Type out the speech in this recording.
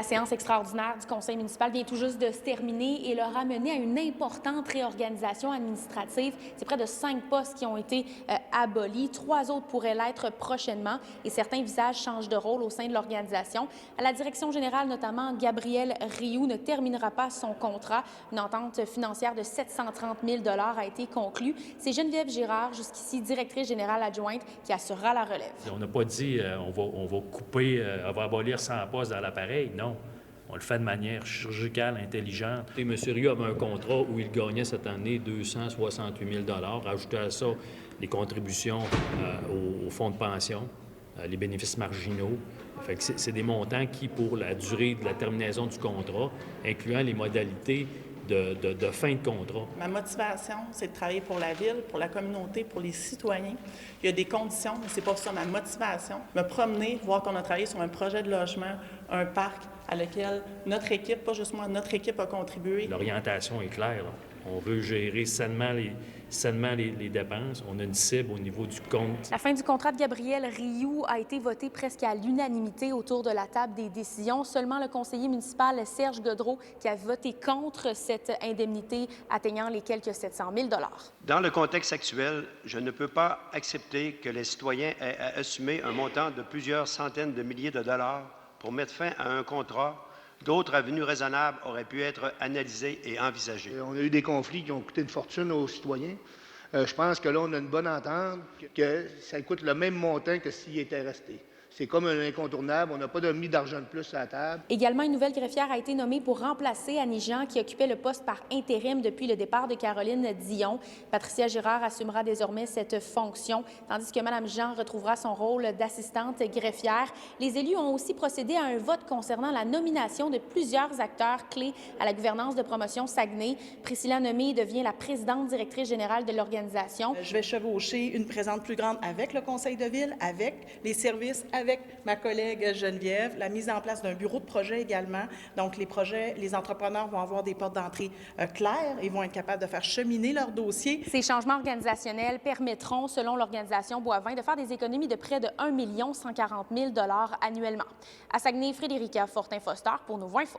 La séance extraordinaire du conseil municipal vient tout juste de se terminer et leur a mené à une importante réorganisation administrative. C'est près de 5 postes qui ont été abolis. 3 autres pourraient l'être prochainement et certains visages changent de rôle au sein de l'organisation. À la direction générale, notamment, Gabriel Rioux ne terminera pas son contrat. Une entente financière de 730 000 $ a été conclue. C'est Geneviève Girard, jusqu'ici directrice générale adjointe, qui assurera la relève. On n'a pas dit on va couper, on va abolir 100 postes dans l'appareil. Non. On le fait de manière chirurgicale, intelligente. Et M. Rioux avait un contrat où il gagnait cette année 268 000 $. Ajouté à ça, les contributions au fonds de pension, les bénéfices marginaux. Fait que c'est des montants qui, pour la durée de la terminaison du contrat, incluant les modalités de fin de contrat. Ma motivation, c'est de travailler pour la ville, pour la communauté, pour les citoyens. Il y a des conditions, mais c'est pas ça ma motivation. Me promener, voir qu'on a travaillé sur un projet de logement, un parc à lequel notre équipe, pas juste moi, notre équipe a contribué. L'orientation est claire, là. On veut gérer sainement les dépenses. On a une cible au niveau du compte. La fin du contrat de Gabriel Rioux a été votée presque à l'unanimité autour de la table des décisions. Seulement le conseiller municipal Serge Godreau qui a voté contre cette indemnité atteignant les quelques 700 000 $. Dans le contexte actuel, je ne peux pas accepter que les citoyens aient à assumer un montant de plusieurs centaines de milliers de dollars pour mettre fin à un contrat. D'autres avenues raisonnables auraient pu être analysées et envisagées. On a eu des conflits qui ont coûté une fortune aux citoyens. Je pense que là, on a une bonne entente, que ça coûte le même montant que s'il était resté. C'est comme un incontournable. On n'a pas mis d'argent de plus à la table. Également, une nouvelle greffière a été nommée pour remplacer Annie Jean, qui occupait le poste par intérim depuis le départ de Caroline Dion. Patricia Girard assumera désormais cette fonction, tandis que Mme Jean retrouvera son rôle d'assistante greffière. Les élus ont aussi procédé à un vote concernant la nomination de plusieurs acteurs clés à la gouvernance de promotion Saguenay. Priscilla Nemé devient la présidente directrice générale de l'organisation. Je vais chevaucher une présence plus grande avec le conseil de ville, avec les services, avec ma collègue Geneviève, la mise en place d'un bureau de projet également. Donc, les projets, les entrepreneurs vont avoir des portes d'entrée claires et vont être capables de faire cheminer leurs dossiers. Ces changements organisationnels permettront, selon l'organisation Boivin, de faire des économies de près de 1 140 000 $ annuellement. À Saguenay, Frédérica Fortin-Foster pour Nouveau Info.